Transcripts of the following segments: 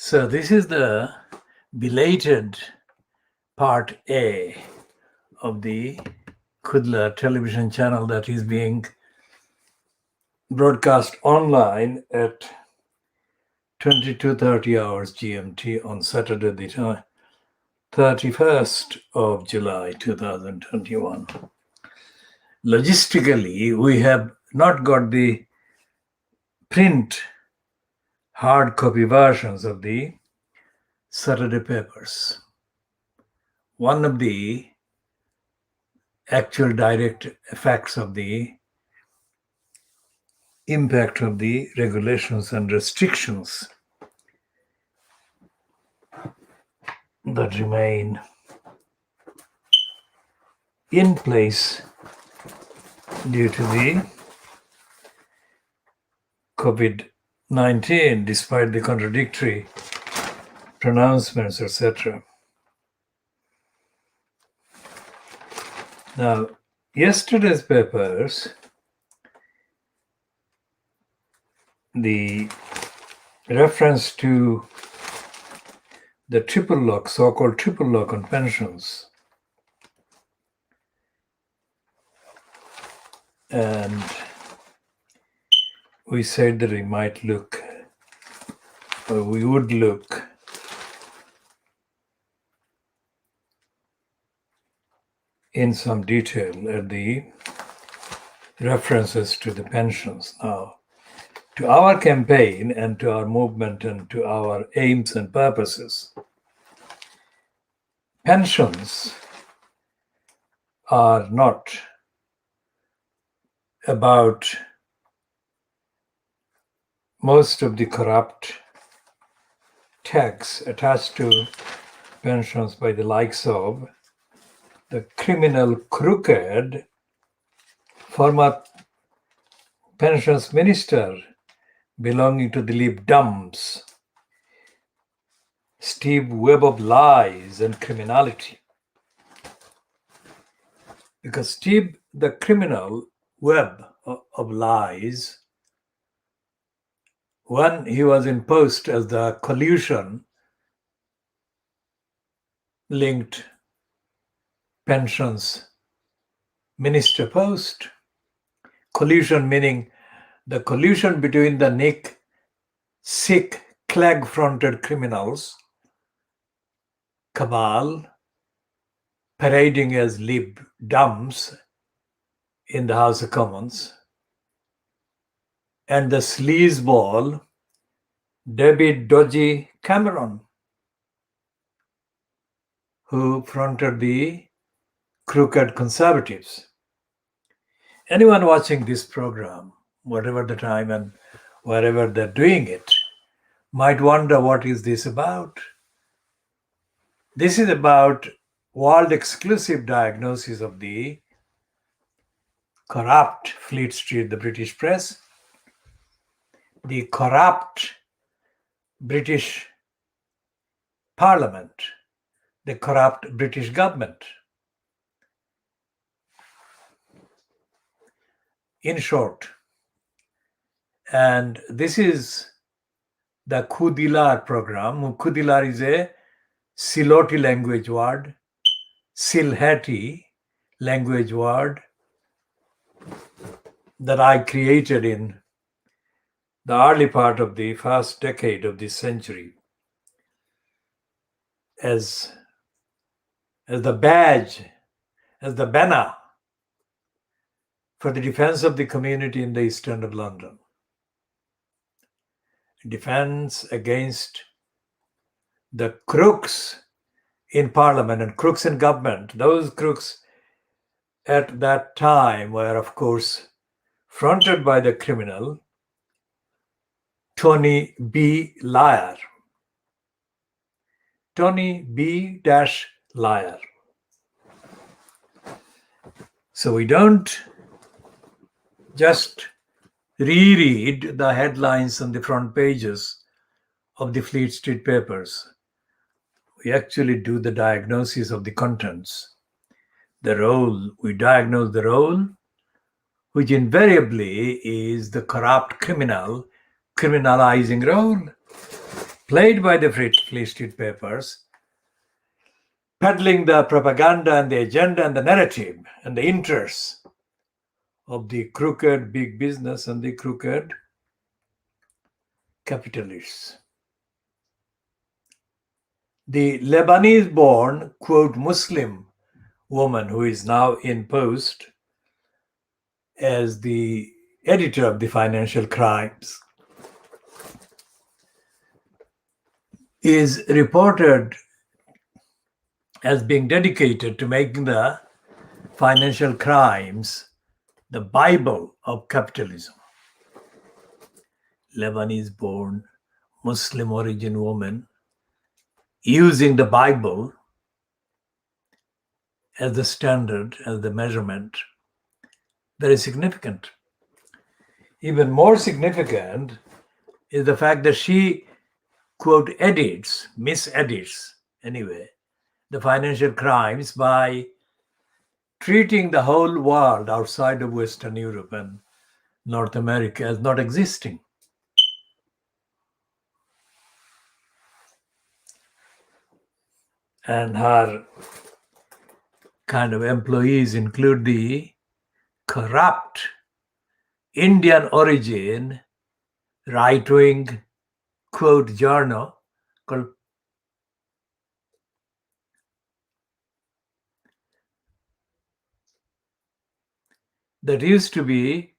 So this is the belated part A of the Khoodeelaar television channel that is being broadcast online at 22:30 hours GMT on Saturday, the 31st of July 2021. Logistically, we have not got the print hard copy versions of the Saturday papers. One of the actual direct effects of the impact of the regulations and restrictions that remain in place due to the COVID-19, despite the contradictory pronouncements, etc. Now, yesterday's papers, the reference to the triple lock, so-called triple lock on pensions, and we said that we might look, or we would look in some detail at the references to the pensions. Now, to our campaign and to our movement and to our aims and purposes, pensions are not about most of the corrupt tax attached to pensions by the likes of the criminal, crooked former pensions minister belonging to the Lib Dems, Steve Webb of lies and criminality. Because Steve, the criminal Webb of lies, when he was in post as the collusion linked pensions minister post, collusion meaning the collusion between the Sikh clag-fronted criminals, cabal, parading as Lib Dems in the House of Commons, and the sleazeball David Dodgy Cameron, who fronted the crooked conservatives. Anyone watching this program, whatever the time and wherever they're doing it, might wonder, what is this about? This is about world exclusive diagnosis of the corrupt Fleet Street, the British press, the corrupt British Parliament, the corrupt British government. In short, and this is the Khoodeelaar program. Khoodeelaar is a Siloti language word, Silheti language word that I created in the early part of the first decade of this century as the badge, as the banner for the defense of the community in the East End of London. Defense against the crooks in Parliament and crooks in government, those crooks at that time were, of course, fronted by the criminal Tony B. Liar. Tony B. Liar. So we don't just reread the headlines on the front pages of the Fleet Street papers. We actually do the diagnosis of the contents. The role, we diagnose the role, which invariably is the corrupt criminal, criminalizing role played by the Fleet Street papers, peddling the propaganda and the agenda and the narrative and the interests of the crooked big business and the crooked capitalists. The Lebanese-born, quote, Muslim woman who is now in post as the editor of the Financial Crimes is reported as being dedicated to making the Financial Crimes the Bible of capitalism. Lebanese-born, Muslim origin woman using the Bible as the standard, as the measurement, very significant. Even more significant is the fact that she, quote, misedits anyway, the Financial Crimes by treating the whole world outside of Western Europe and North America as not existing. And her kind of employees include the corrupt Indian origin right-wing, quote, journal called that used to be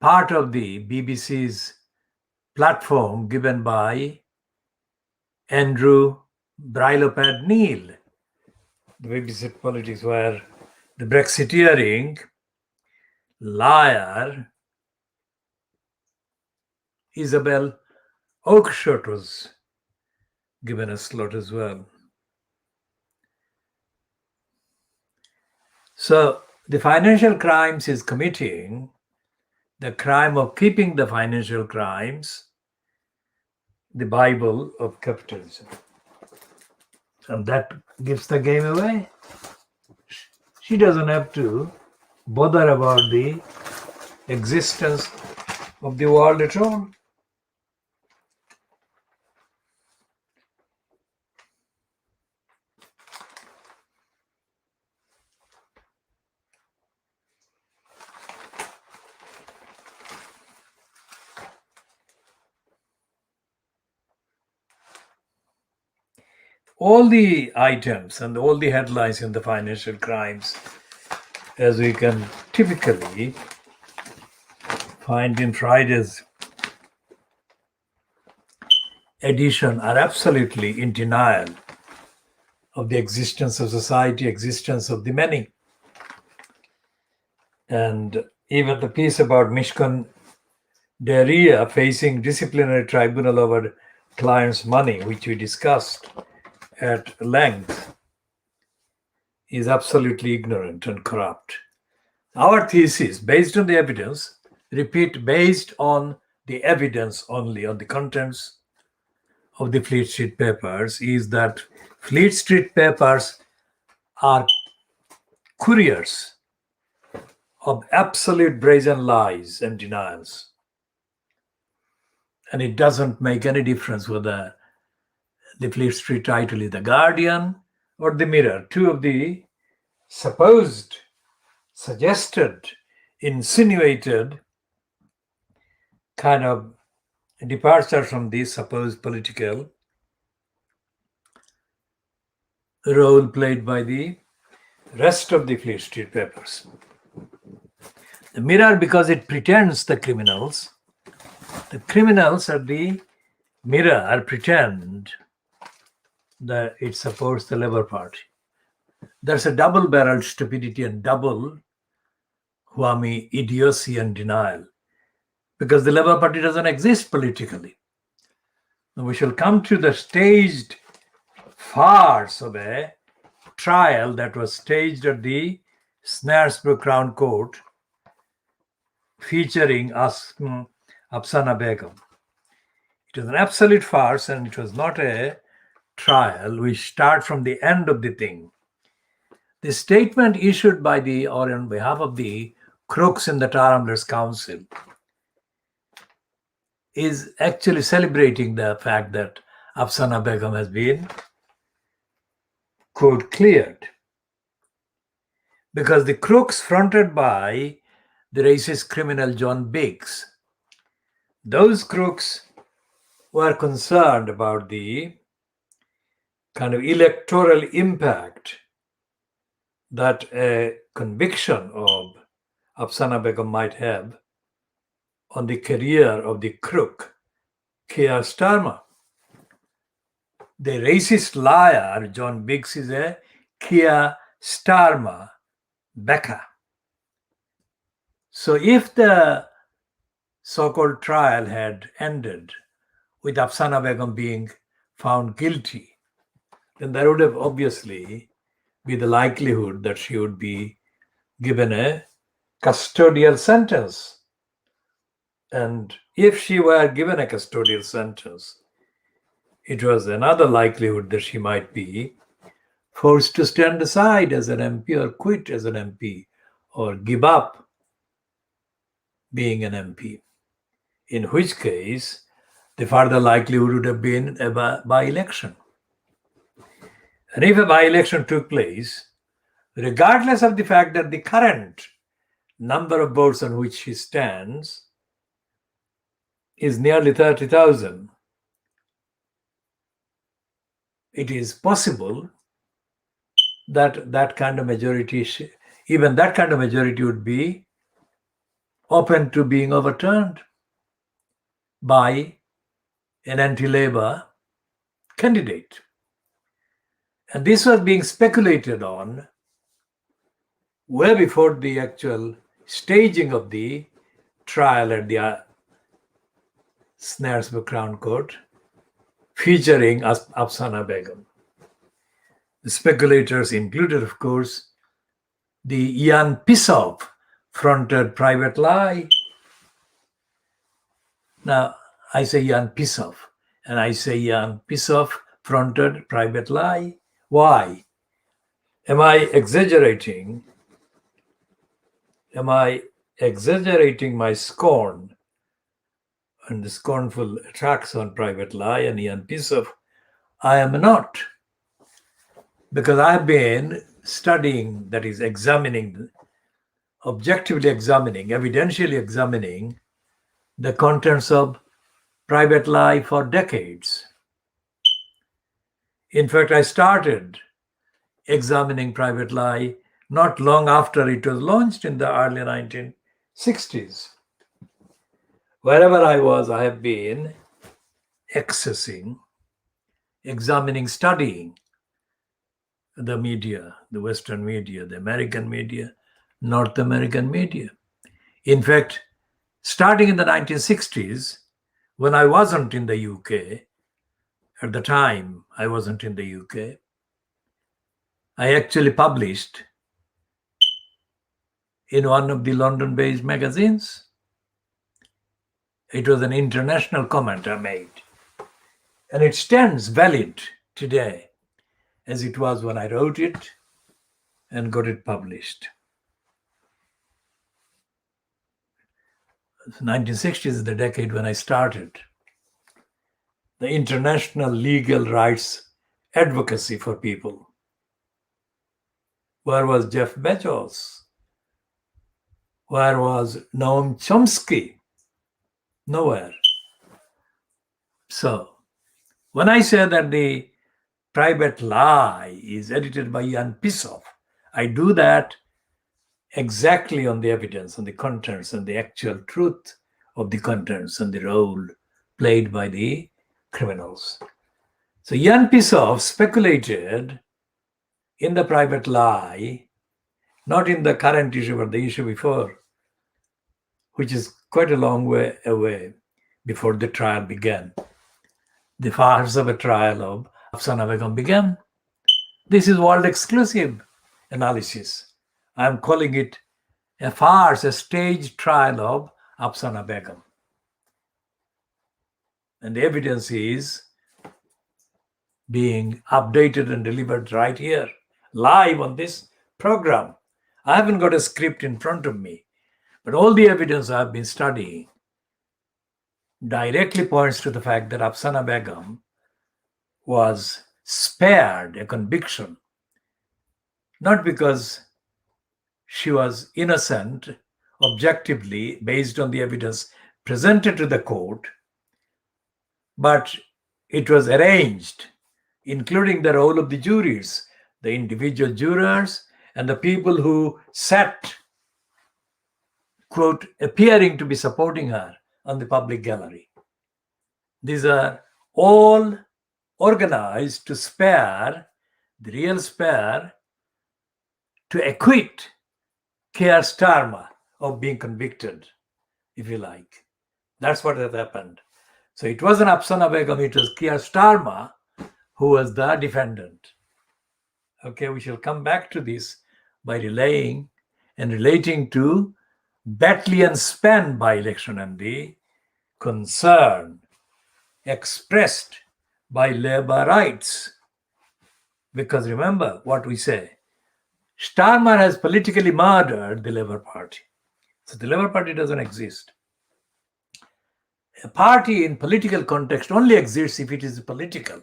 part of the BBC's platform given by Andrew Brilopad Neil, the BBC politics, where the Brexiteering liar Isabel Oakeshott was given a slot as well. So the Financial Crimes is committing the crime of keeping the Financial Crimes the Bible of capitalism. And that gives the game away. She doesn't have to bother about the existence of the world at all. All the items and all the headlines in the Financial Crimes, as we can typically find in Friday's edition, are absolutely in denial of the existence of society, existence of the many. And even the piece about Mishkan Daria facing disciplinary tribunal over client's money, which we discussed at length, is absolutely ignorant and corrupt. Our thesis, based on the evidence, repeat, based on the evidence only, on the contents of the Fleet Street papers, is that Fleet Street papers are couriers of absolute brazen lies and denials. And it doesn't make any difference whether the Fleet Street title is The Guardian or The Mirror, two of the supposed, suggested, insinuated kind of departure from the supposed political role played by the rest of the Fleet Street papers. The Mirror, because it pretends the criminals at the Mirror pretend that it supports the Labour Party. there's a double-barreled stupidity and double whammy idiocy and denial, because the Labour Party doesn't exist politically. And we shall come to the staged farce of a trial that was staged at the Snaresborough Crown Court, featuring Afsana Begum. It was an absolute farce, and it was not a trial. We start from the end of the thing. The statement issued by or on behalf of the crooks in the Tar Hamlets Council is actually celebrating the fact that Afsana Begum has been, quote, cleared. Because the crooks fronted by the racist criminal John Biggs, those crooks were concerned about the kind of electoral impact that a conviction of Afsana Begum might have on the career of the crook, Keir Starmer. The racist liar, John Biggs, is a Keir Starmer backer. So if the so-called trial had ended with Afsana Begum being found guilty, then there would have obviously be the likelihood that she would be given a custodial sentence. And if she were given a custodial sentence, it was another likelihood that she might be forced to stand aside as an MP or quit as an MP or give up being an MP, in which case the further likelihood would have been a by-election. And if a by-election took place, regardless of the fact that the current number of votes on which she stands is nearly 30,000, it is possible that that kind of majority, even that kind of majority, would be open to being overturned by an anti-Labour candidate. And this was being speculated on way before the actual staging of the trial at the Snaresborough Crown Court, featuring Afsana Begum. The speculators included, of course, the Ian Pissoff fronted Private Lie. Now, I say Ian Pissoff, and I say Ian Pissoff fronted Private Lie. Why? Am I exaggerating? Am I exaggerating my scorn and the scornful attacks on Private Lie and Ian Pissoff? I am not. Because I've been studying, that is examining, objectively examining, evidentially examining the contents of Private Lie for decades. In fact, I started examining Private Lie not long after it was launched in the early 1960s. Wherever I was, I have been accessing, examining, studying the media, the Western media, the American media, North American media. In fact, starting in the 1960s, when I wasn't in the UK, at the time I wasn't in the UK, I actually published in one of the London-based magazines. It was an international comment I made, and it stands valid today as it was when I wrote it and got it published. The 1960s is the decade when I started the international legal rights advocacy for people. Where was Jeff Bezos? Where was Noam Chomsky? Nowhere. So, when I say that the Private Lie is edited by Ian Pissoff, I do that exactly on the evidence, on the contents, and the actual truth of the contents and the role played by the criminals. So Ian Pissoff speculated in the private lie, not in the current issue, but the issue before, which is quite a long way away before the trial began. The farce of a trial of Afsana Begum began. This is world exclusive analysis. I am calling it a farce, a staged trial of Afsana Begum. And the evidence is being updated and delivered right here, live on this program. I haven't got a script in front of me, but all the evidence I've been studying directly points to the fact that Afsana Begum was spared a conviction, not because she was innocent objectively based on the evidence presented to the court, but it was arranged, including the role of the juries, the individual jurors, and the people who sat, quote, appearing to be supporting her on the public gallery. These are all organized to spare, the real spare, to acquit Keir Starmer of being convicted, if you like. That's what has happened. So it wasn't Afsana Begum, it was Keir Starmer who was the defendant. Okay, we shall come back to this by relaying and relating to Batley and Spen by-election and the concern expressed by Labourites. Because remember what we say, Starmer has politically murdered the Labour Party. So the Labour Party doesn't exist. A party in political context only exists if it is political,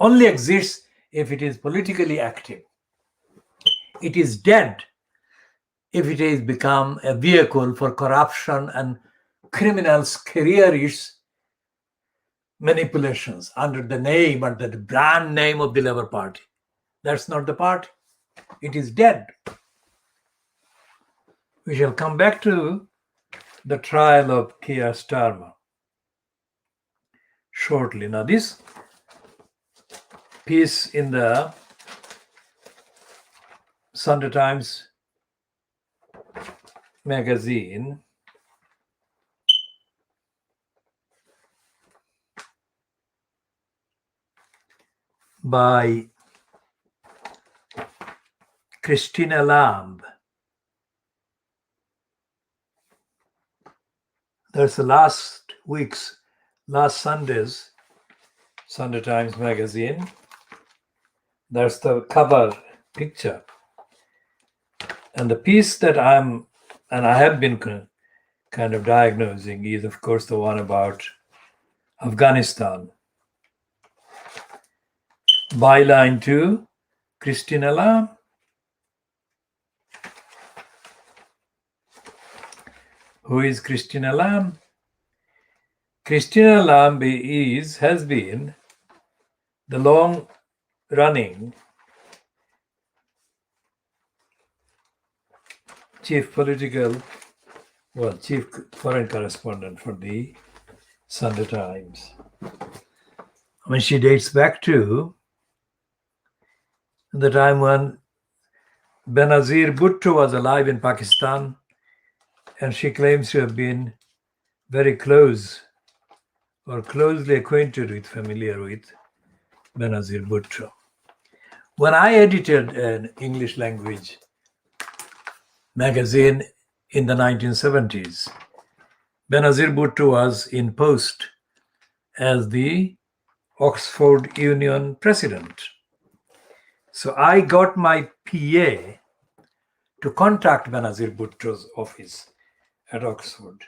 only exists if it is politically active. It is dead if it has become a vehicle for corruption and criminals' careerish manipulations under the name, under the brand name of the Labour Party. That's not the party. It is dead. We shall come back to the trial of Keir Starmer shortly. Now, this piece in the Sunday Times magazine by Christina Lamb. That's the last Sunday's Sunday Times magazine. That's the cover picture. And the piece that I have been kind of diagnosing is, of course, the one about Afghanistan. Byline 2, Christina Lamb. Who is Christina Lamb? Christina Lamb has been the long-running chief foreign correspondent for the Sunday Times. When she dates back to the time when Benazir Bhutto was alive in Pakistan, and she claims to have been very close or closely acquainted with, familiar with Benazir Bhutto. When I edited an English language magazine in the 1970s, Benazir Bhutto was in post as the Oxford Union president. So I got my PA to contact Benazir Bhutto's office at Oxford.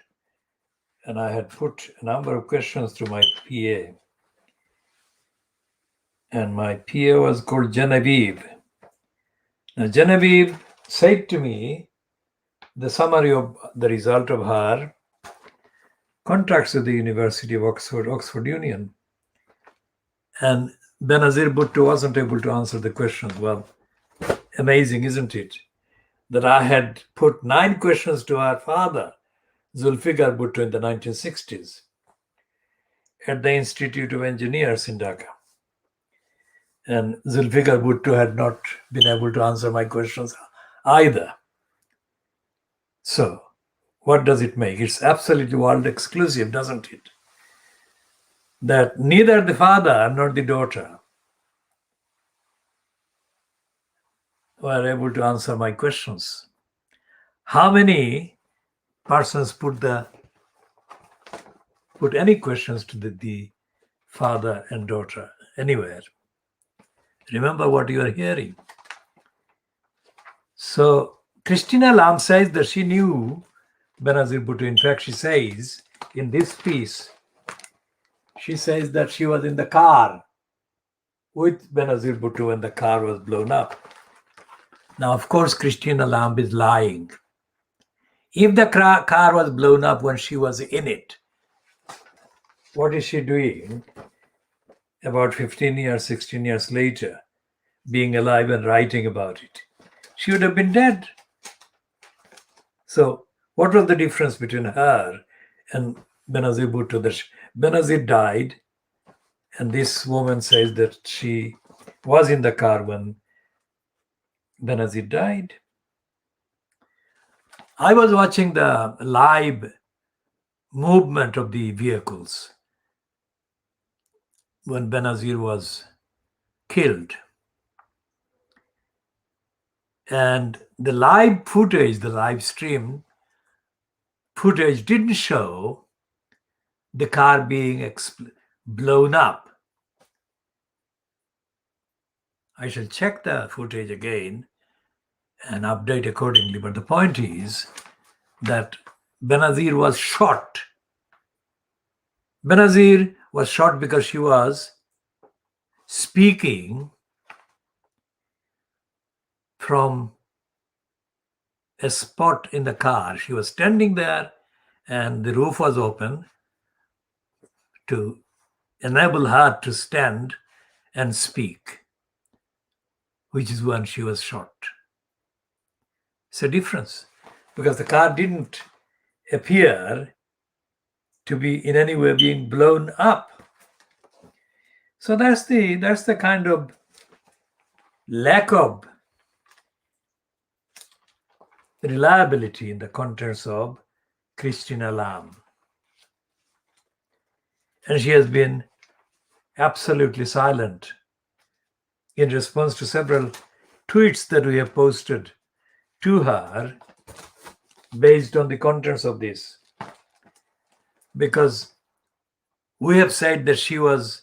And I had put a number of questions to my PA. And my PA was called Genevieve. Now, Genevieve said to me the summary of the result of her contacts with the University of Oxford Union. And Benazir Bhutto wasn't able to answer the questions. Well, amazing, isn't it? That I had put 9 questions to her father, Zulfikar Bhutto, in the 1960s at the Institute of Engineers in Dhaka. And Zulfikar Bhutto had not been able to answer my questions either. So, what does it make? It's absolutely world exclusive, doesn't it? That neither the father nor the daughter were able to answer my questions. How many persons put any questions to the father and daughter anywhere? Remember what you are hearing. So Christina Lam says that she knew Benazir Bhutto. In fact, she says in this piece, she says that she was in the car with Benazir Bhutto when the car was blown up. Now, of course, Christina Lam is lying. If the car was blown up when she was in it, what is she doing about 15 years, 16 years later, being alive and writing about it? She would have been dead. So what was the difference between her and Benazir Bhutto? That Benazir died, and this woman says that she was in the car when Benazir died. I was watching the live movement of the vehicles when Benazir was killed. And the live footage, the live stream footage didn't show the car being blown up. I shall check the footage again and update accordingly. But the point is that Benazir was shot. Benazir was shot because she was speaking from a spot in the car. She was standing there and the roof was open to enable her to stand and speak, which is when she was shot. It's a difference because the car didn't appear to be in any way being blown up. So that's the kind of lack of reliability in the contents of Christina Lam. And she has been absolutely silent in response to several tweets that we have posted to her based on the contents of this. Because we have said that she was,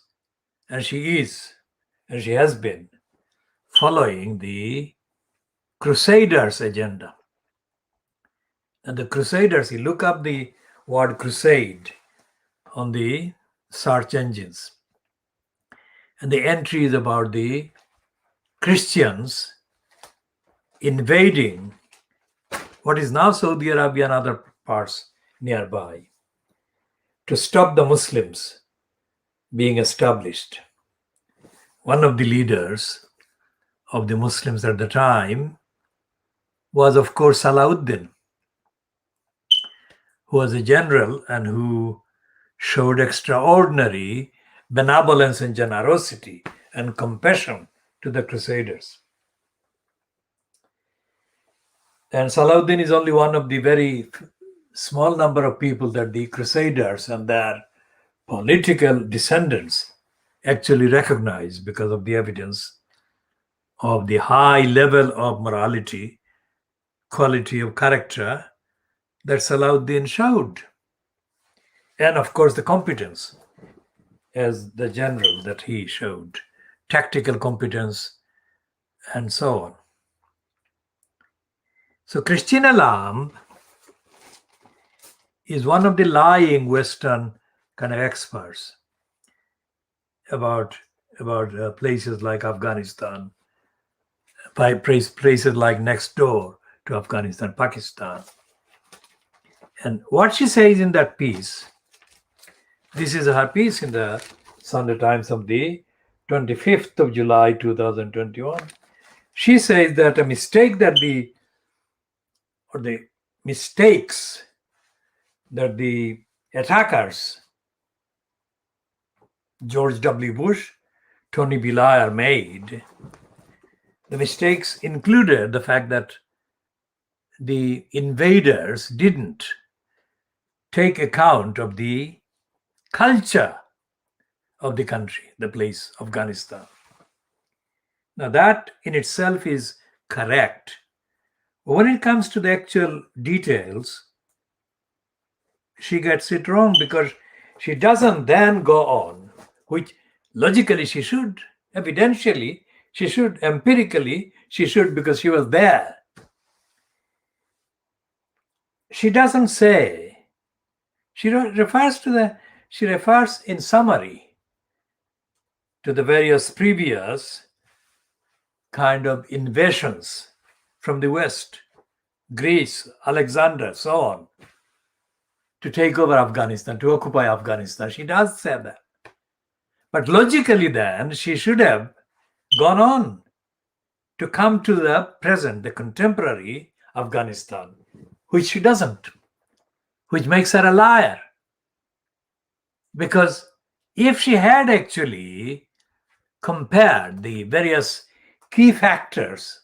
and she is, and she has been following the Crusaders' agenda. And the Crusaders, you look up the word crusade on the search engines. And the entry is about the Christians invading what is now Saudi Arabia and other parts nearby to stop the Muslims being established. One of the leaders of the Muslims at the time was, of course, Salahuddin, who was a general and who showed extraordinary benevolence and generosity and compassion to the Crusaders. And Salahuddin is only one of the very small number of people that the Crusaders and their political descendants actually recognize because of the evidence of the high level of morality, quality of character that Salahuddin showed. And of course, the competence as the general that he showed, tactical competence, and so on. So Christina Lam is one of the lying Western kind of experts about places like Afghanistan, by places like next door to Afghanistan, Pakistan. And what she says in that piece, this is her piece in the Sunday Times of the 25th of July 2021. She says that a mistake that the mistakes that the attackers, George W. Bush, Tony Blair made, the mistakes included the fact that the invaders didn't take account of the culture of the country, the place, Afghanistan. Now, that in itself is correct. When it comes to the actual details, she gets it wrong because she doesn't then go on, which logically she should, evidentially she should, empirically she should, because she was there. She doesn't say, she refers in summary to the various previous kind of invasions from the West, Greece, Alexander, so on, to take over Afghanistan, to occupy Afghanistan. She does say that. But logically then, she should have gone on to come to the present, the contemporary Afghanistan, which she doesn't, which makes her a liar. Because if she had actually compared the various key factors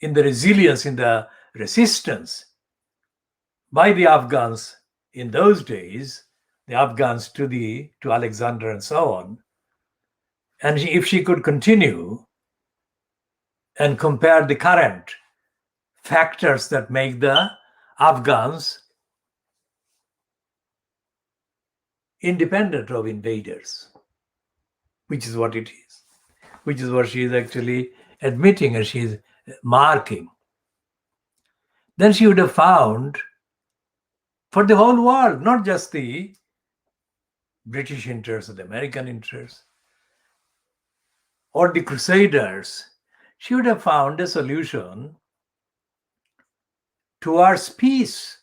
in the resilience, in the resistance by the Afghans in those days, the Afghans to Alexander and so on, and if she could continue and compare the current factors that make the Afghans independent of invaders, which is what it is, which is what she is actually admitting and she is marking, then she would have found for the whole world, not just the British interests or the American interests or the Crusaders, she would have found a solution towards peace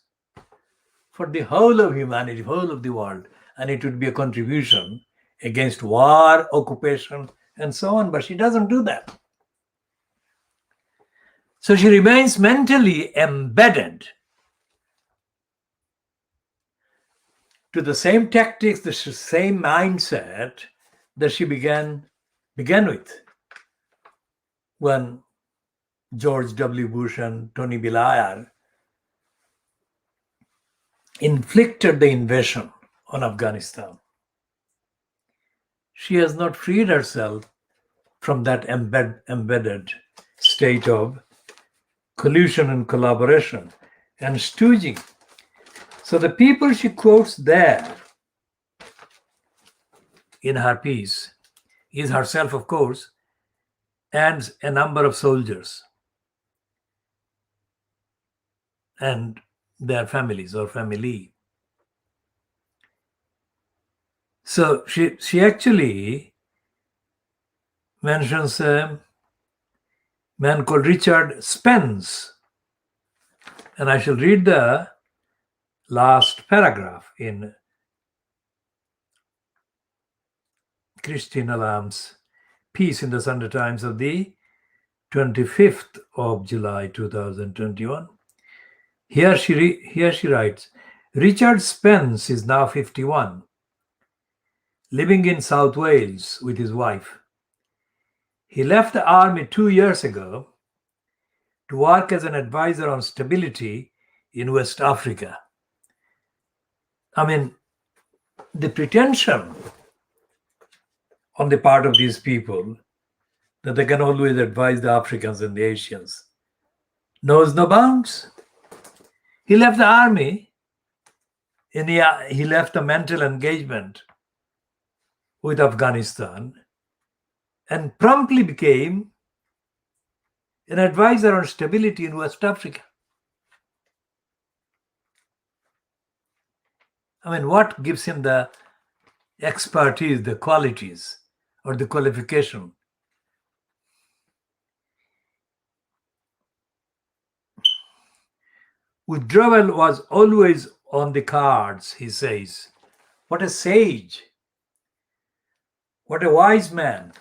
for the whole of humanity, whole of the world, and it would be a contribution against war, occupation, and so on. But she doesn't do that. So she remains mentally embedded to the same tactics, the same mindset that she began with when George W. Bush and Tony Blair inflicted the invasion on Afghanistan. She has not freed herself from that embedded state of collusion and collaboration and stooging. So the people she quotes there in her piece is herself, of course, and a number of soldiers and their families or family. So she actually mentions a man called Richard Spence, and I shall read the last paragraph in Christine Alam's piece in the Sunday Times of the 25th of July 2021. Here she writes, Richard Spence is now 51, living in South Wales with his wife. He left the army 2 years ago to work as an advisor on stability in West Africa. I mean, the pretension on the part of these people that they can always advise the Africans and the Asians knows no bounds. He left the army and he left a mental engagement with Afghanistan and promptly became an advisor on stability in West Africa. I mean, what gives him the expertise, the qualities, or the qualification? Withdrawal was always on the cards, he says. What a sage. What a wise man.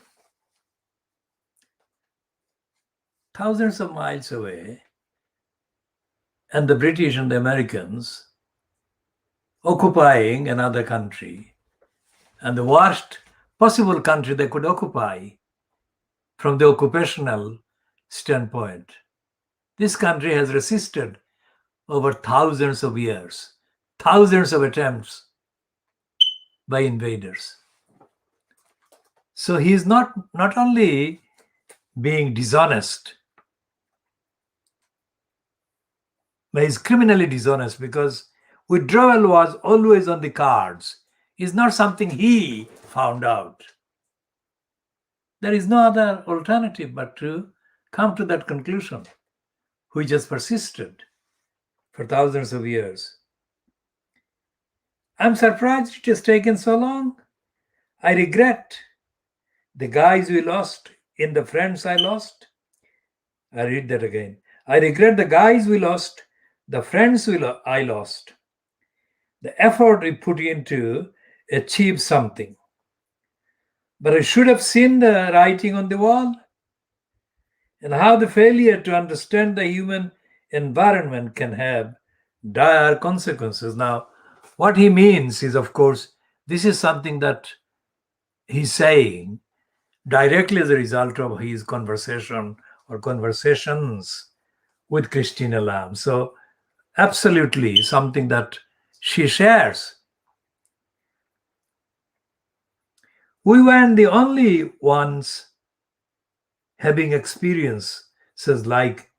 Thousands of miles away, and the British and the Americans occupying another country, and the worst possible country they could occupy from the occupational standpoint. This country has resisted over thousands of years, thousands of attempts by invaders. So he is not only being dishonest, but he's criminally dishonest, because withdrawal was always on the cards. It's not something he found out. There is no other alternative but to come to that conclusion, which has persisted for thousands of years. I'm surprised it has taken so long. I regret the guys we lost in the friends I lost. I read that again. I regret the guys we lost, the friends I lost, the effort we put into achieve something. But I should have seen the writing on the wall, and how the failure to understand the human environment can have dire consequences. Now, what he means is, of course, this is something that he's saying directly as a result of his conversation or conversations with Christina Lamb. So, absolutely something that she shares. We weren't the only ones having experiences like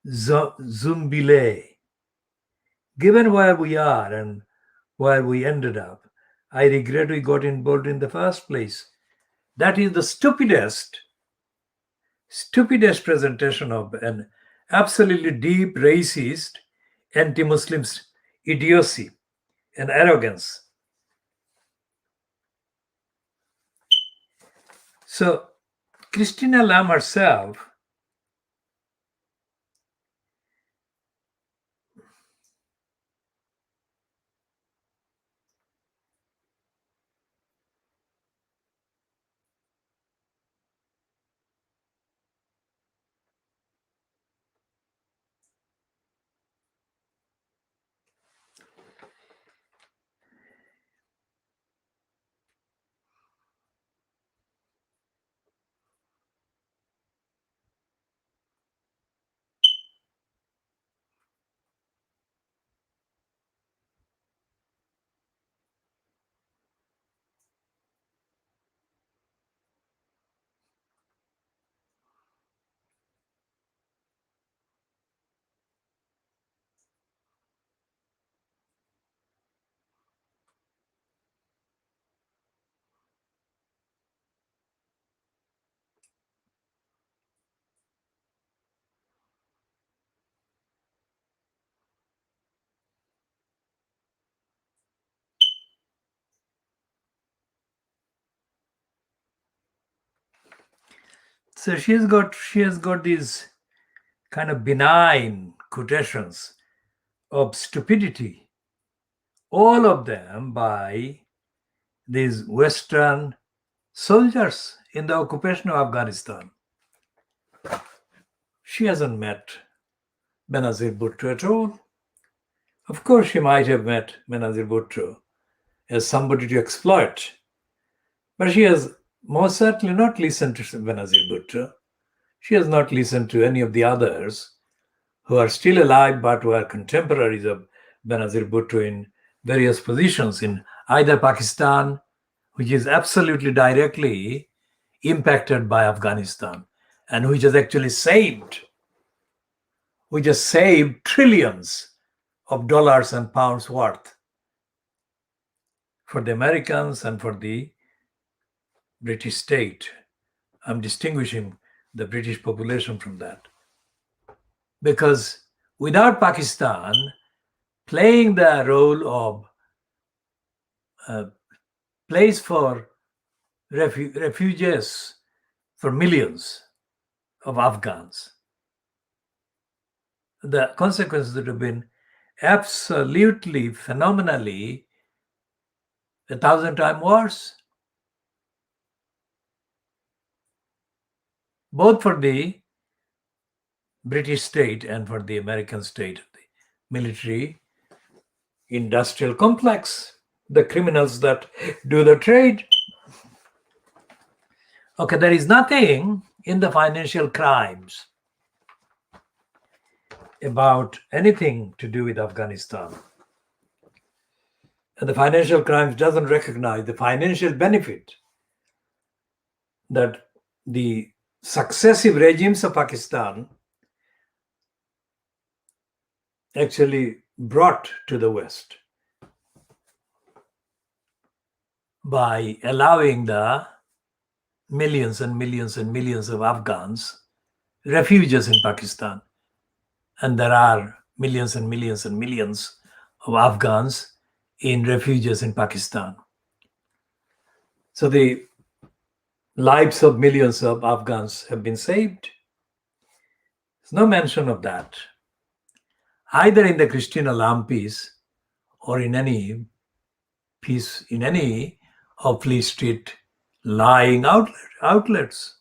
Zumbile. Given where we are and where we ended up, I regret we got involved in the first place. That is the stupidest presentation of an absolutely deep racist, anti-Muslim idiocy and arrogance. So, Christina Lamb herself So she has got these kind of benign quotations of stupidity, all of them by these Western soldiers in the occupation of Afghanistan. She hasn't met Benazir Bhutto at all. Of course, she might have met Benazir Bhutto as somebody to exploit, but she has most certainly not listened to Benazir Bhutto. She has not listened to any of the others who are still alive but who are contemporaries of Benazir Bhutto in various positions in either Pakistan, which is absolutely directly impacted by Afghanistan, and which has actually saved trillions of dollars and pounds worth for the Americans and for the British state. I'm distinguishing the British population from that. Because without Pakistan playing the role of a place for refugees for millions of Afghans, the consequences would have been absolutely, phenomenally 1,000 times worse, both for the British state and for the American state, the military industrial complex, the criminals that do the trade. Okay, there is nothing in the financial crimes about anything to do with Afghanistan. And the financial crimes doesn't recognize the financial benefit that the successive regimes of Pakistan actually brought to the West by allowing the millions and millions and millions of Afghans refugees in Pakistan. And there are millions and millions and millions of Afghans in refugees in Pakistan. So the lives of millions of Afghans have been saved. There's no mention of that, either in the Christian alarm piece or in any piece, in any of Fleet Street lying outlets.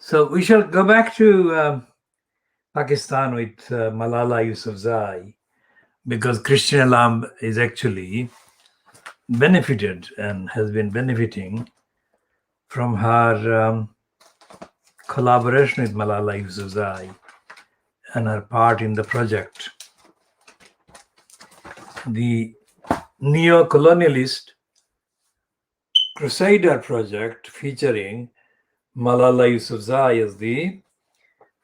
So we shall go back to Pakistan with Malala Yousafzai, because Christian Alarm is actually benefited and has been benefiting from her collaboration with Malala Yousafzai and her part in the project. The neo-colonialist Crusader project, featuring Malala Yousafzai as the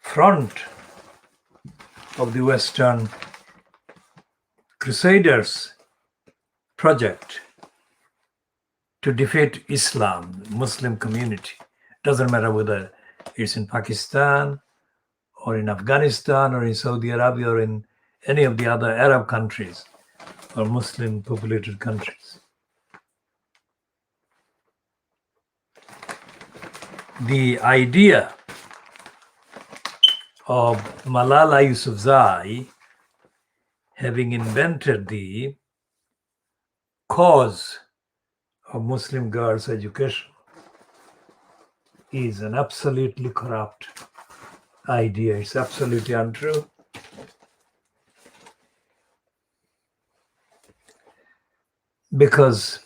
front of the Western Crusaders project to defeat Islam, Muslim community. Doesn't matter whether it's in Pakistan or in Afghanistan or in Saudi Arabia or in any of the other Arab countries or Muslim populated countries. The idea of Malala Yousafzai having invented the cause of Muslim girls' education is an absolutely corrupt idea. It's absolutely untrue. Because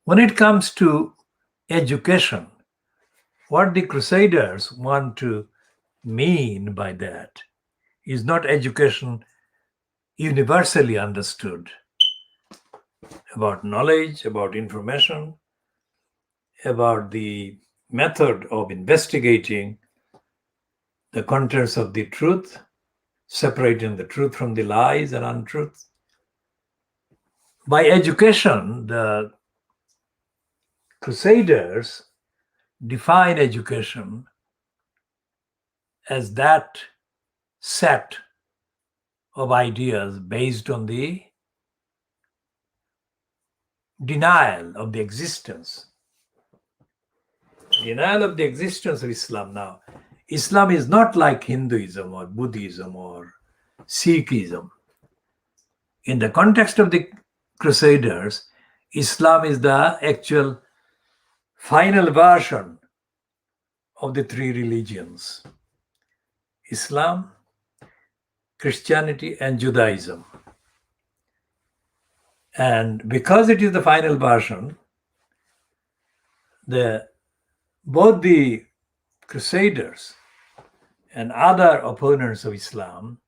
when it comes to education, what the Crusaders want to mean by that is not education universally understood about knowledge, about information, about the method of investigating the contents of the truth, separating the truth from the lies and untruth. By education, the Crusaders define education as that set of ideas based on the denial of the existence of Islam. Now, Islam is not like Hinduism or Buddhism or Sikhism. In the context of the Crusaders, Islam is the actual final version of the three religions: Islam, Christianity, and Judaism. And because it is the final version, both the Crusaders and other opponents of Islam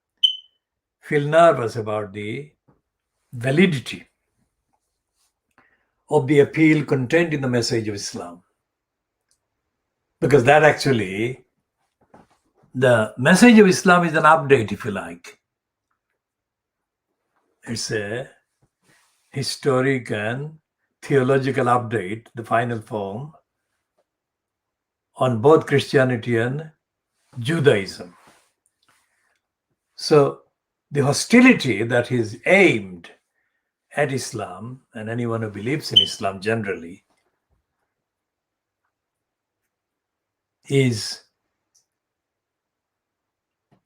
feel nervous about the validity of the appeal contained in the message of Islam. Because that actually, the message of Islam is an update, if you like. It's a historic and theological update, the final form, on both Christianity and Judaism. So the hostility that is aimed at Islam and anyone who believes in Islam generally is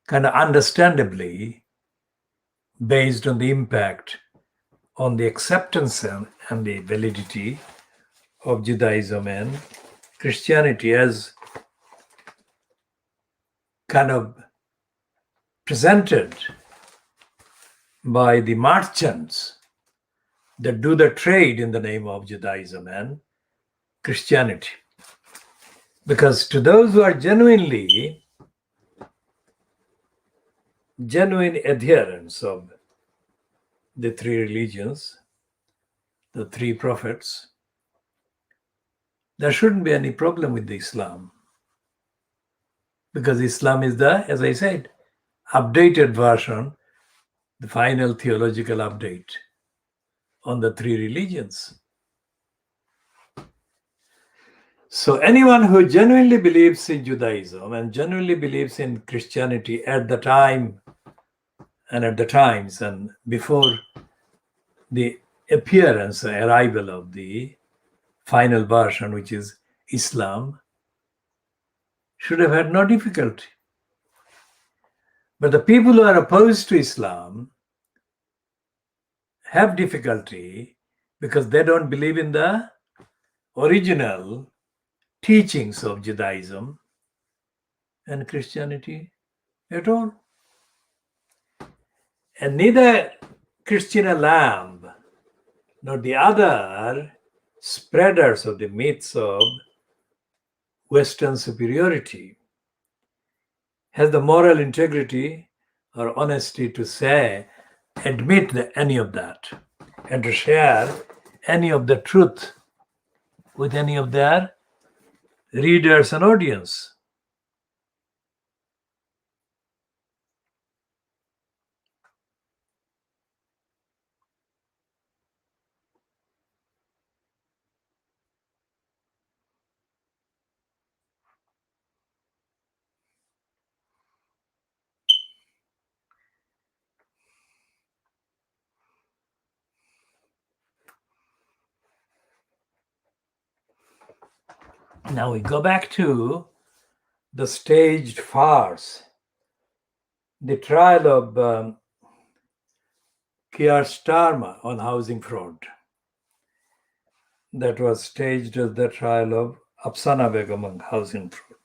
kind of understandably based on the impact on the acceptance and the validity of Judaism and Christianity as kind of presented by the merchants that do the trade in the name of Judaism and Christianity. Because to those who are genuine adherents of the three religions, the three prophets, there shouldn't be any problem with the Islam. Because Islam is the, as I said, updated version, the final theological update on the three religions. So anyone who genuinely believes in Judaism and genuinely believes in Christianity at the time and at the times and before the appearance, arrival of the final version, which is Islam, should have had no difficulty. But the people who are opposed to Islam have difficulty because they don't believe in the original teachings of Judaism and Christianity at all. And neither Christian Lamb nor the other spreaders of the myths of Western superiority has the moral integrity or honesty to admit any of that and to share any of the truth with any of their readers and audience. Now we go back to the staged farce, the trial of Keir Starmer on housing fraud. That was staged as the trial of Afsana Begum on housing fraud.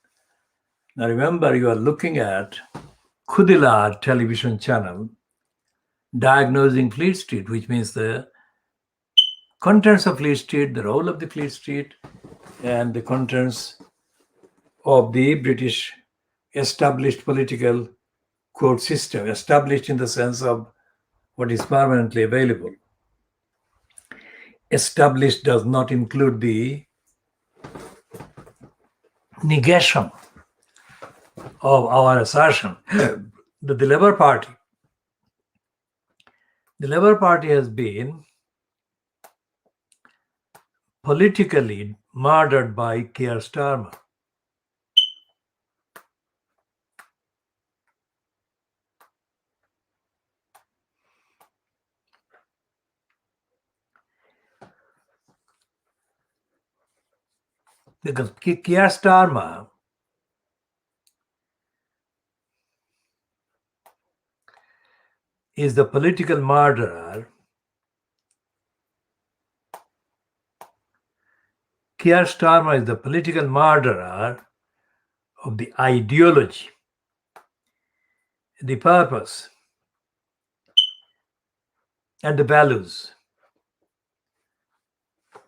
Now remember, you are looking at KhoodeelaarTV television channel, diagnosing Fleet Street, which means the contents of Fleet Street, the role of the Fleet Street, and the contents of the British established political court system, established in the sense of what is permanently available. Established does not include the negation of our assertion that the Labour Party has been politically murdered by Keir Starmer. Because Keir Starmer is the political murderer. Keir Starmer is the political murderer of the ideology, the purpose, and the values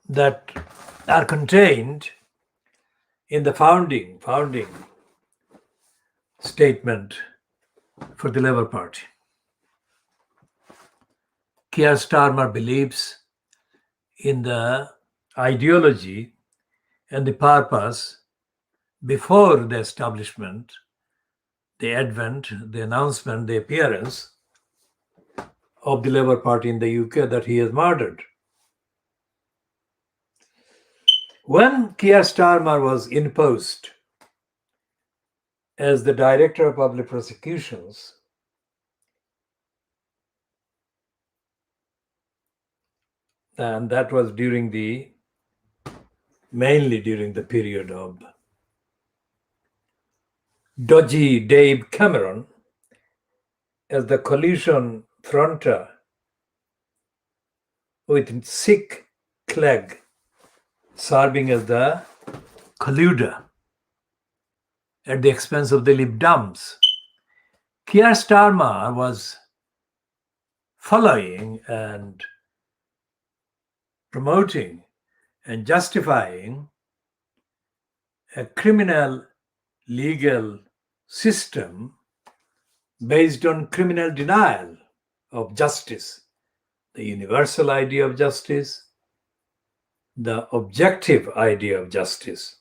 that are contained in the founding statement for the Labour Party. Keir Starmer believes in the ideology and the purpose before the establishment, the advent, the announcement, the appearance of the Labour Party in the UK that he has murdered. When Keir Starmer was imposed as the Director of Public Prosecutions, and that was mainly during the period of dodgy Dave Cameron as the coalition fronter with Sick Clegg serving as the colluder at the expense of the Lib Dems. Keir Starmer was following and promoting and justifying a criminal legal system based on criminal denial of justice, the universal idea of justice, the objective idea of justice.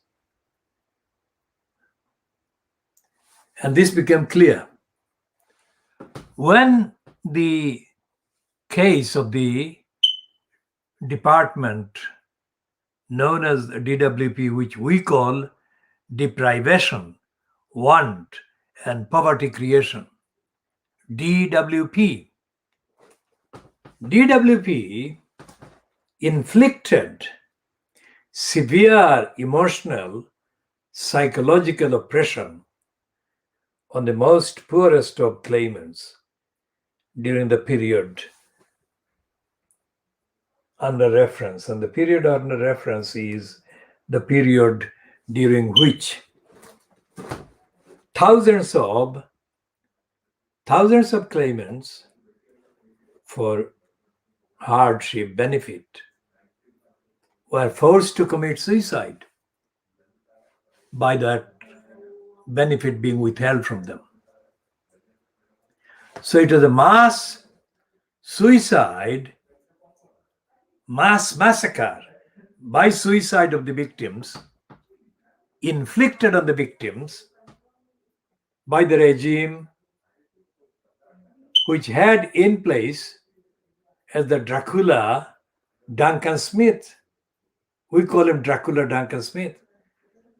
And this became clear when the case of the department known as DWP, which we call deprivation, want, and poverty creation, DWP inflicted severe emotional, psychological oppression on the most poorest of claimants during the period under reference. And the period under reference is the period during which thousands of claimants for hardship benefit were forced to commit suicide by that benefit being withheld from them. So it was a mass suicide, mass massacre by suicide of the victims, inflicted on the victims by the regime which had in place as the Dracula Duncan Smith. We call him Dracula Duncan Smith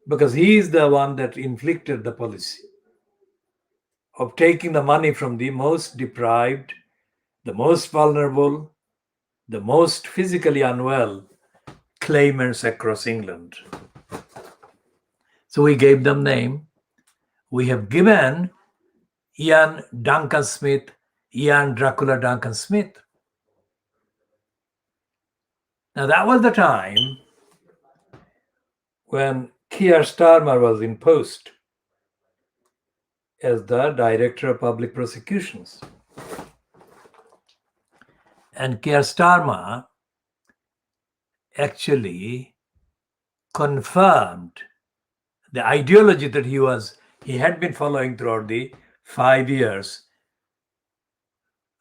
because he is the one that inflicted the policy of taking the money from the most deprived, the most vulnerable, the most physically unwell claimants across England. So we gave them name. We have given Ian Duncan Smith, Ian Dracula Duncan Smith. Now that was the time when Keir Starmer was imposed as the Director of Public Prosecutions. And Keir Starmer actually confirmed the ideology that he had been following throughout the 5 years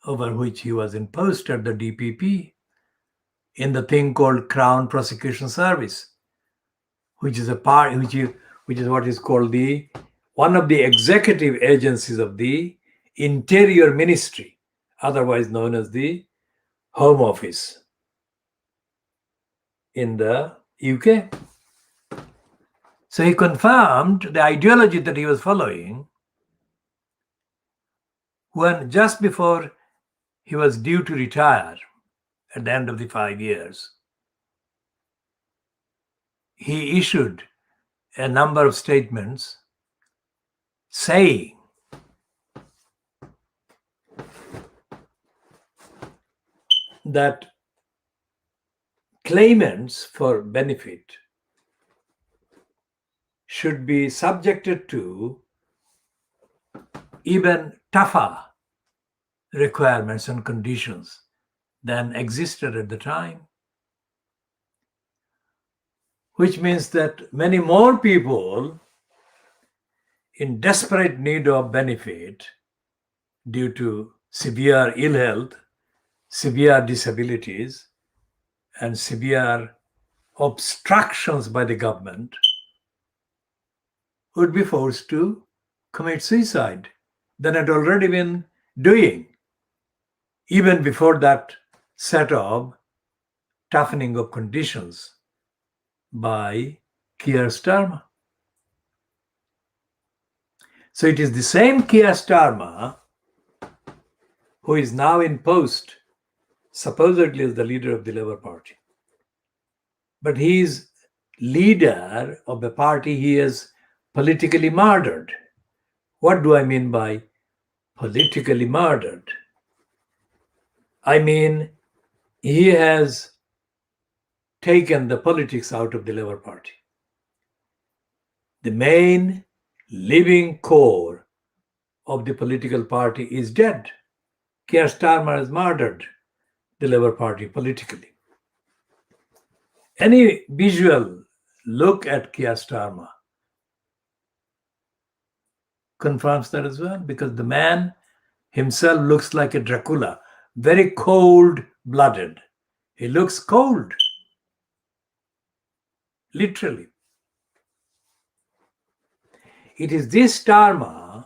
over which he was imposed at the DPP in the thing called Crown Prosecution Service, which is what is called one of the executive agencies of the Interior Ministry, otherwise known as the Home Office in the UK. So he confirmed the ideology that he was following when just before he was due to retire at the end of the 5 years, he issued a number of statements saying that claimants for benefit should be subjected to even tougher requirements and conditions than existed at the time, which means that many more people in desperate need of benefit due to severe ill health, severe disabilities, and severe obstructions by the government would be forced to commit suicide than had already been doing, even before that set of toughening of conditions by Keir Starmer. So it is the same Keir Starmer who is now in post, supposedly as the leader of the Labour Party. But he is leader of a party he has politically murdered. What do I mean by politically murdered? I mean, he has taken the politics out of the Labour Party. The main living core of the political party is dead. Keir Starmer has murdered the Labour Party politically. Any visual look at Keir Starmer confirms that as well, because the man himself looks like a Dracula, very cold-blooded. He looks cold, literally. It is this Starmer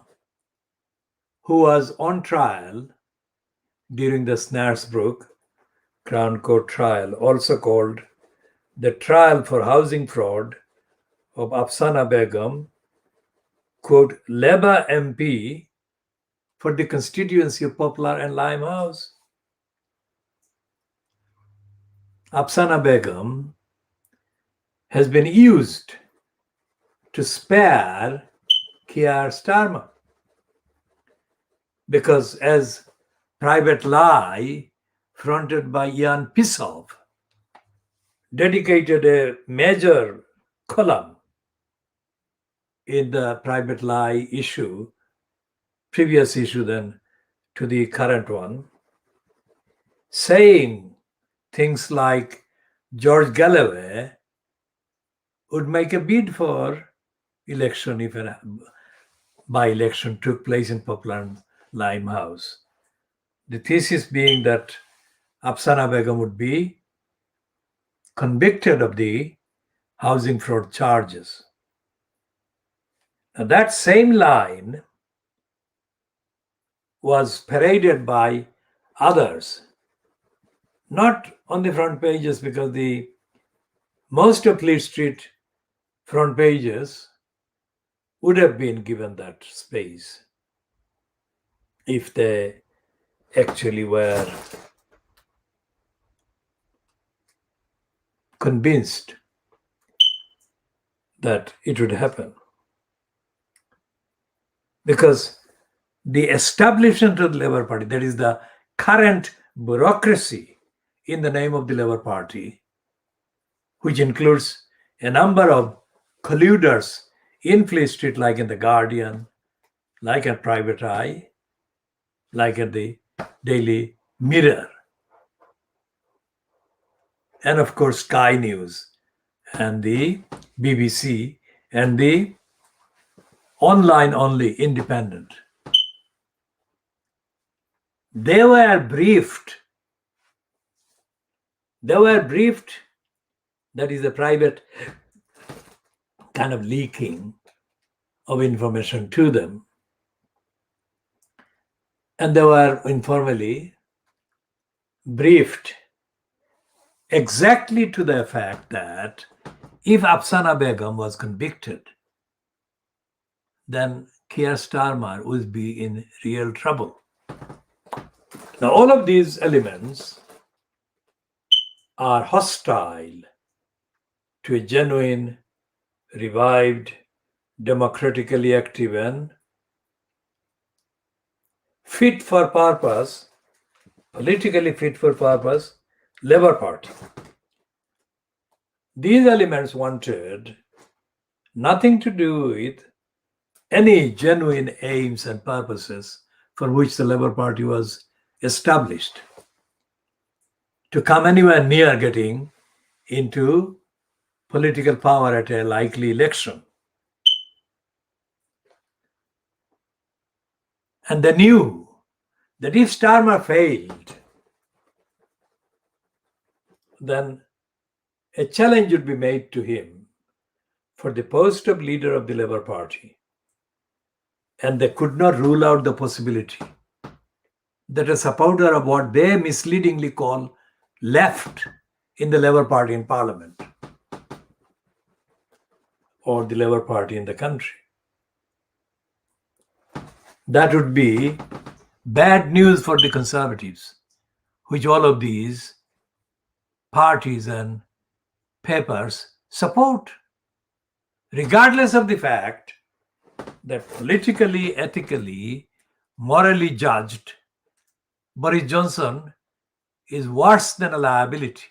who was on trial during the Snaresbrook Crown Court trial, also called the trial for housing fraud of Afsana Begum, quote, Labour MP for the constituency of Poplar and Limehouse. Afsana Begum has been used to spare Keir Starmer, because as Private Lie, fronted by Ian Pissoff, dedicated a major column in the Private Lie issue, previous issue then to the current one, saying things like George Galloway would make a bid for election if a by-election took place in Poplar and Limehouse. The thesis being that Afsana Begum would be convicted of the housing fraud charges. Now, that same line was paraded by others, not on the front pages, because the most of Fleet Street front pages would have been given that space if they actually were convinced that it would happen. Because the establishment of the Labour Party, that is the current bureaucracy in the name of the Labour Party, which includes a number of colluders in Fleet Street, like in The Guardian, like at Private Eye, like at the Daily Mirror, and of course Sky News and the BBC and the online only Independent. They were briefed. That is a private kind of leaking of information to them. And they were informally briefed exactly to the fact that if Afsana Begum was convicted, then Keir Starmer would be in real trouble. Now, all of these elements are hostile to a genuine, revived, democratically active and fit for purpose, politically fit for purpose, Labour Party. These elements wanted nothing to do with any genuine aims and purposes for which the Labour Party was established, to come anywhere near getting into political power at a likely election. And they knew that if Starmer failed, then a challenge would be made to him for the post of leader of the Labour Party. And they could not rule out the possibility that a supporter of what they misleadingly call left in the Labour Party in Parliament or the Labour Party in the country, that would be bad news for the Conservatives, which all of these parties and papers support, regardless of the fact that politically, ethically, morally judged, Boris Johnson is worse than a liability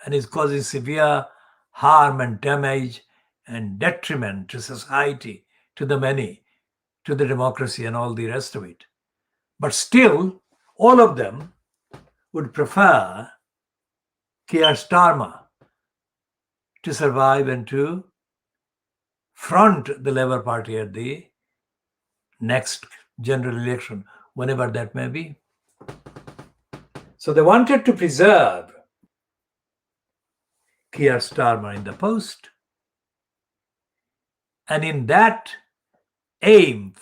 and is causing severe harm and damage and detriment to society, to the many, to the democracy and all the rest of it. But still, all of them would prefer Keir Starmer to survive and to front the Labour Party at the next general election, whenever that may be. So they wanted to preserve Keir Starmer in the post. And in that aim,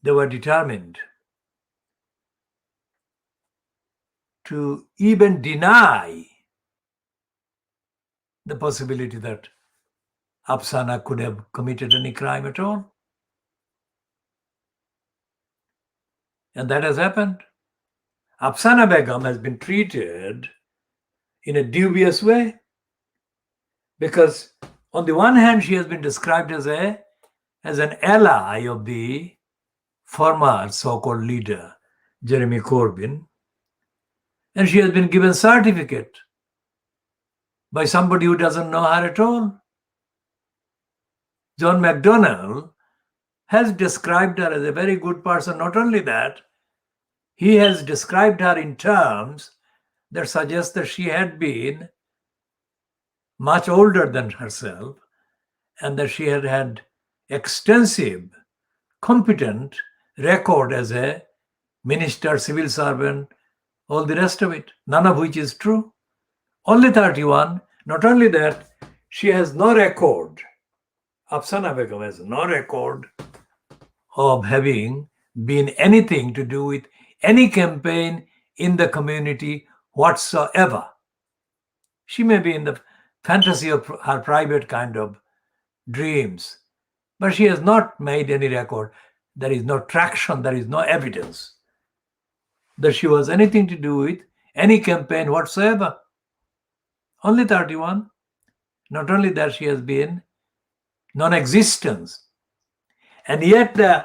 they were determined to even deny the possibility that Afsana could have committed any crime at all. And that has happened. Afsana Begum has been treated in a dubious way because on the one hand, she has been described as an ally of the former so-called leader, Jeremy Corbyn, and she has been given certificate by somebody who doesn't know her at all. John McDonnell has described her as a very good person. Not only that, he has described her in terms that suggest that she had been much older than herself and that she had had extensive, competent record as a minister, civil servant, all the rest of it, none of which is true. Only 31. Not only that, she has no record. Afsana Begum has no record of having been anything to do with any campaign in the community whatsoever. She may be in the fantasy of her private kind of dreams, but she has not made any record. There is no traction, there is no evidence that she was anything to do with any campaign whatsoever. Only 31. Not only that, she has been non-existence. And yet the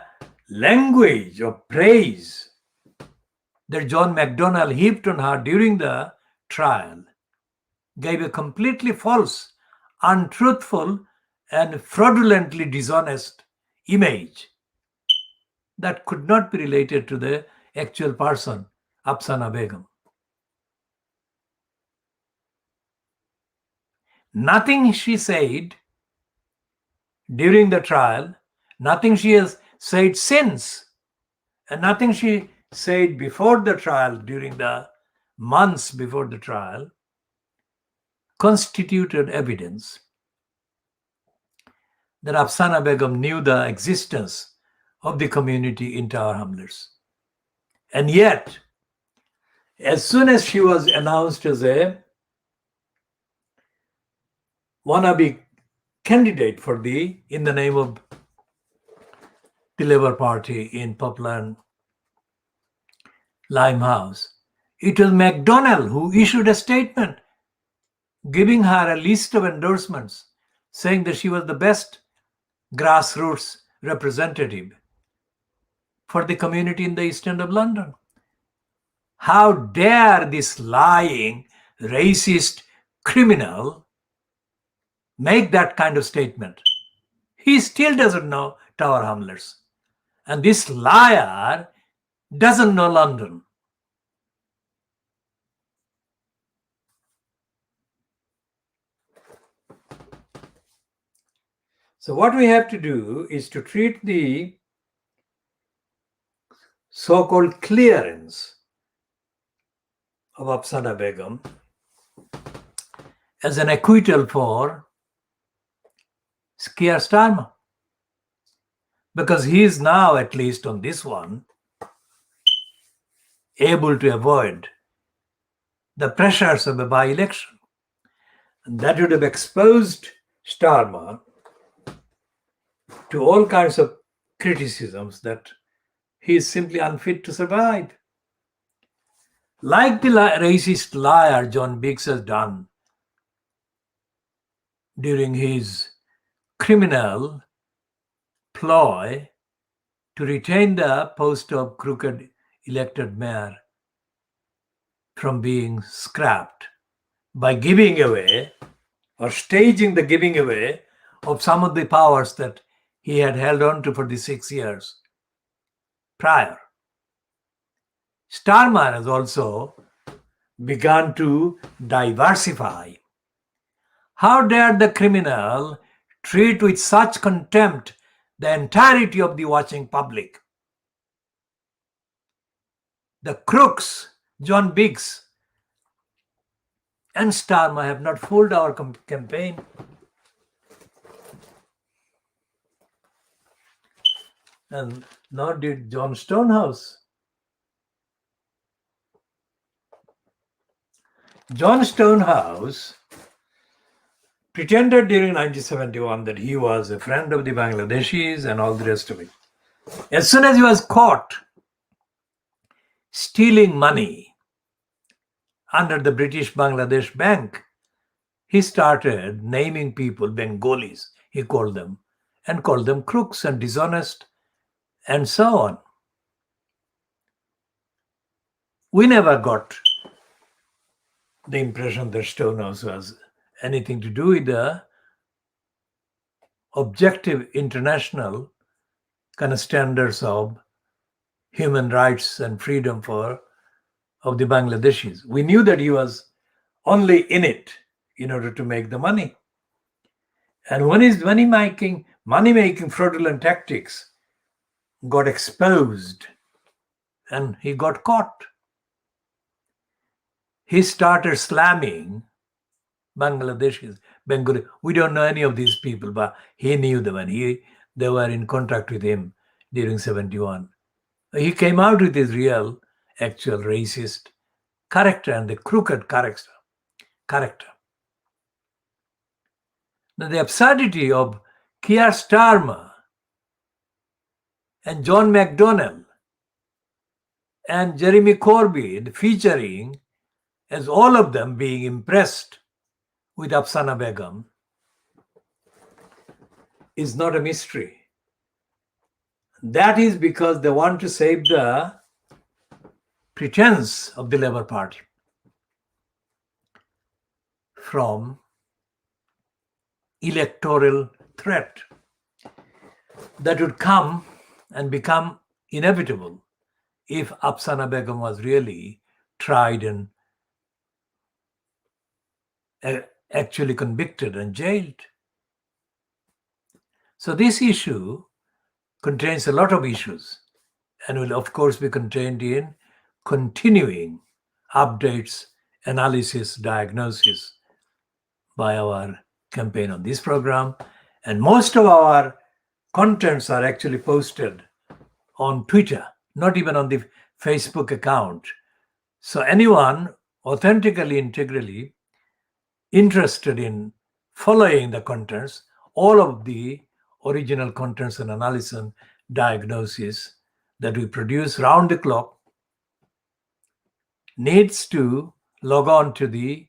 language of praise that John McDonnell heaped on her during the trial gave a completely false, untruthful, and fraudulently dishonest image that could not be related to the actual person, Afsana Begum. Nothing she said during the trial, nothing she has said since, and nothing she said before the trial, during the months before the trial, constituted evidence that Afsana Begum knew the existence of the community in Tower Hamlets. And yet, as soon as she was announced as a wannabe candidate in the name of the Labour Party in Poplar and Limehouse, it was McDonnell who issued a statement giving her a list of endorsements, saying that she was the best grassroots representative for the community in the East End of London. How dare this lying, racist criminal make that kind of statement. He still doesn't know Tower Hamlets. And this liar doesn't know London. So what we have to do is to treat the so-called clearance of Afsana Begum as an acquittal for Keir Starmer. Because he is now, at least on this one, able to avoid the pressures of a by-election. And that would have exposed Starmer to all kinds of criticisms that he is simply unfit to survive. Like the racist liar John Biggs has done during his criminal ploy to retain the post of crooked elected mayor from being scrapped by giving away or staging the giving away of some of the powers that he had held on to for the 6 years prior. Starmer has also begun to diversify. How dare the criminal treat with such contempt the entirety of the watching public? The crooks, John Biggs and Starmer, have not fooled our campaign. And nor did John Stonehouse. John Stonehouse pretended during 1971 that he was a friend of the Bangladeshis and all the rest of it. As soon as he was caught stealing money under the British Bangladesh Bank, he started naming people, Bengalis, he called them, and called them crooks and dishonest and so on. We never got the impression that Stonehouse was anything to do with the objective international kind of standards of human rights and freedom of the Bangladeshis. We knew that he was only in it in order to make the money. And when his money-making fraudulent tactics got exposed and he got caught, he started slamming Bangladeshis, Bengali. We don't know any of these people, but he knew them and they were in contact with him during 71. He came out with his real, actual racist character and the crooked character. Now, the absurdity of Keir Starmer and John McDonnell and Jeremy Corbyn featuring as all of them being impressed with Afsana Begum is not a mystery. That is because they want to save the pretense of the Labour Party from electoral threat that would come and become inevitable if Afsana Begum was really tried and actually convicted and jailed. So this issue contains a lot of issues and will of course be contained in continuing updates, analysis, diagnosis by our campaign on this program. And most of our contents are actually posted on Twitter, not even on the Facebook account. So anyone authentically, integrally interested in following the contents, all of the original contents and analysis and diagnosis that we produce round the clock needs to log on to the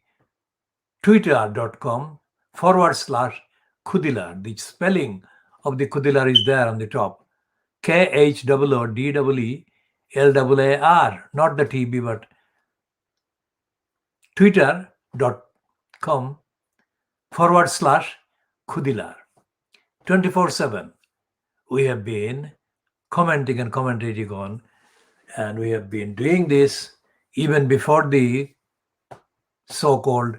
twitter.com/Khoodeelaar. The spelling of the Khoodeelaar is there on the top. KHOODEELAAR, not the TB, but twitter.com/KhoodeelaarTV. Khoodeelaar. 24/7 we have been commenting and commentating on, and we have been doing this even before the so-called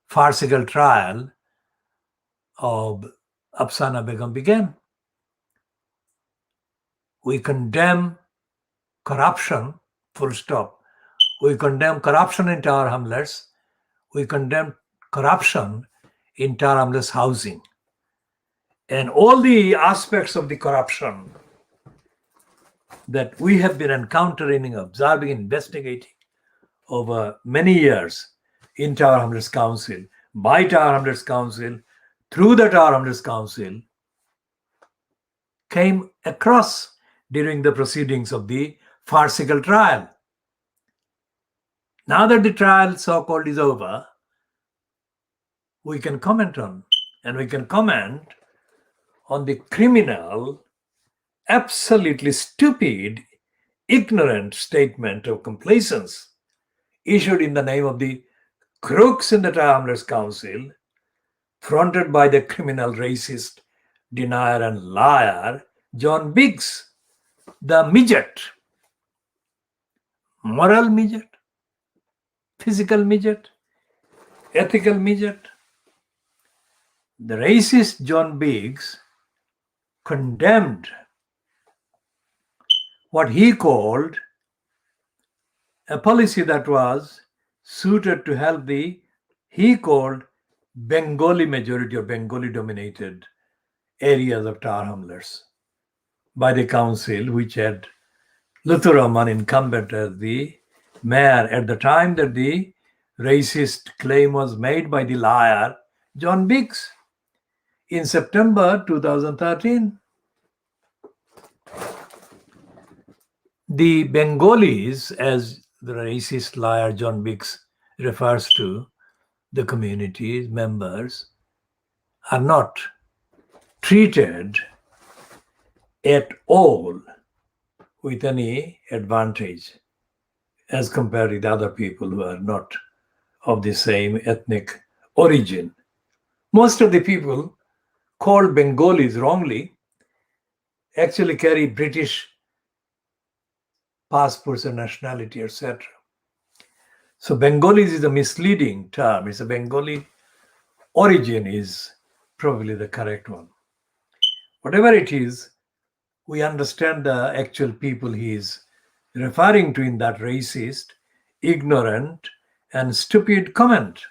farcical trial of Afsana Begum began. We condemn corruption, full stop. We condemn corruption in Tower Hamlets. We condemn corruption in Tower Hamlets housing. And all the aspects of the corruption that we have been encountering, observing, investigating over many years in Tower Hamlets Council, by Tower Hamlets Council, through the Tower Hamlets Council, came across during the proceedings of the farcical trial. Now that the trial so-called is over, we can comment on, and we can comment on the criminal, absolutely stupid, ignorant statement of complaisance issued in the name of the crooks in the Tower Hamlets Council, fronted by the criminal, racist, denier and liar John Biggs, the midget, moral midget, physical midget, ethical midget. The racist John Biggs condemned what he called a policy that was suited to help the, he called, Bengali majority or Bengali dominated areas of Tower Hamlets by the council, which had Lutfur Rahman incumbent as the mayor at the time that the racist claim was made by the liar John Biggs in September 2013. The Bengalis, as the racist liar John Biggs refers to the community members, are not treated at all with any advantage as compared with other people who are not of the same ethnic origin. Most of the people called Bengalis wrongly actually carry British passports and nationality, etc. So Bengalis is a misleading term. It's a Bengali origin is probably the correct one. Whatever it is, we understand the actual people he is referring to in that racist, ignorant, and stupid comment.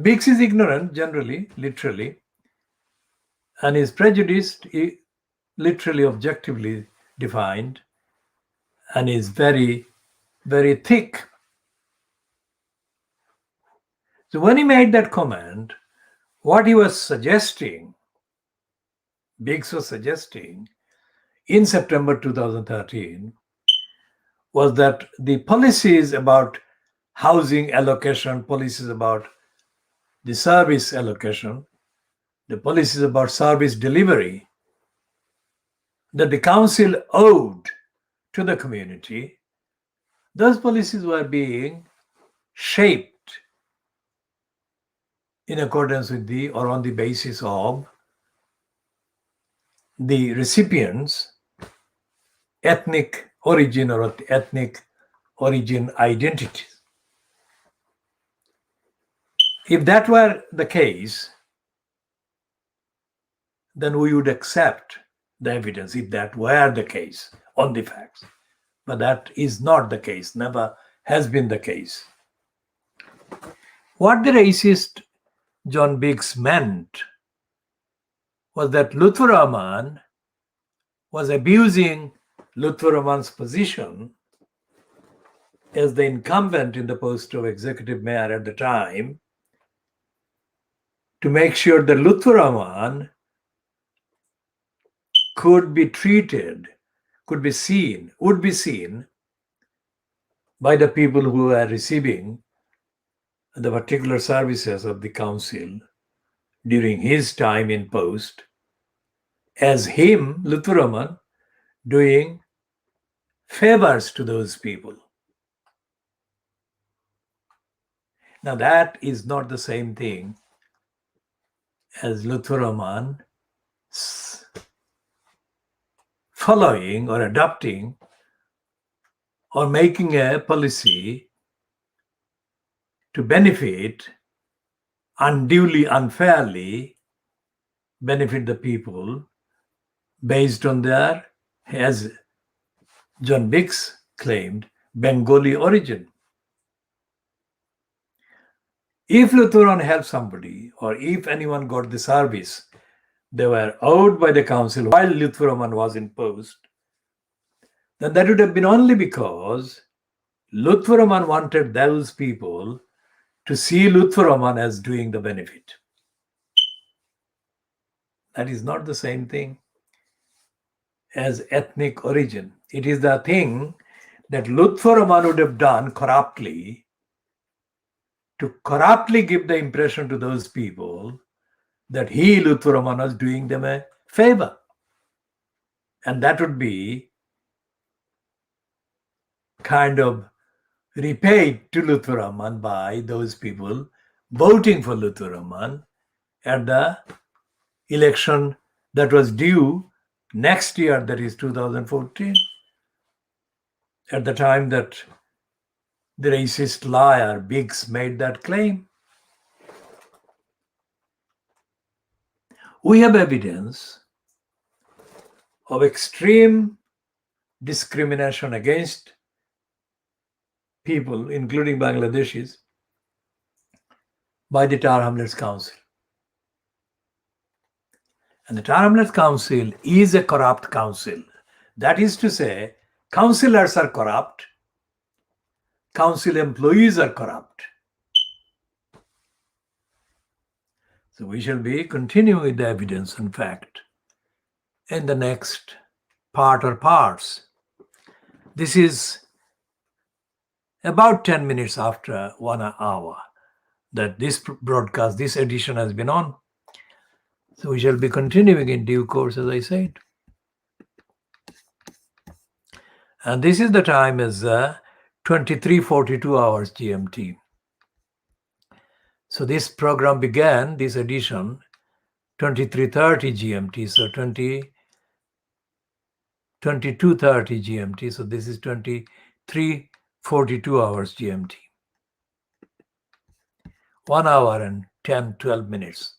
Biggs is ignorant generally, literally, and is prejudiced, literally, objectively defined, and is very, very thick. So when he made that comment, what he was suggesting, Biggs was suggesting in September 2013, was that the policies about housing allocation, policies about the service allocation, the policies about service delivery that the council owed to the community, those policies were being shaped in accordance with the, or on the basis of, the recipient's ethnic origin or ethnic origin identity. If that were the case, then we would accept the evidence if that were the case on the facts. But that is not the case, never has been the case. What the racist John Biggs meant was that Lutfur Rahman was abusing Lutfur Rahman's position as the incumbent in the post of executive mayor at the time to make sure that Lutfur Rahman could be treated, could be seen, would be seen by the people who are receiving the particular services of the council during his time in post as him, Lutfur Rahman, doing favors to those people. Now that is not the same thing as Lutfur Rahman following or adopting or making a policy to benefit unduly, unfairly benefit the people based on their, as John Biggs claimed, Bengali origin. If Lutheran helped somebody, or if anyone got the service they were owed by the council while Lutheraman was imposed, then that would have been only because Lutheraman wanted those people to see Lutheraman as doing the benefit. That is not the same thing as ethnic origin. It is the thing that Lutheraman would have done corruptly to corruptly give the impression to those people that he, Lutheraman, was doing them a favor. And that would be kind of repaid to Lutheraman by those people voting for Lutheraman at the election that was due next year, that is 2014, at the time that the racist liar Biggs made that claim. We have evidence of extreme discrimination against people, including Bangladeshis, by the Tar Hamlets Council. And the Tar Hamlets Council is a corrupt council. That is to say, councillors are corrupt, council employees are corrupt. So we shall be continuing with the evidence and fact in the next part or parts. This is about 10 minutes after 1 hour that this broadcast, this edition has been on. So we shall be continuing in due course, as I said. And this is the time as 23:42 hours GMT. So this program began, this edition, 23:30 GMT. So 22:30 GMT. So this is 23:42 hours GMT. 1 hour and 10, 12 minutes.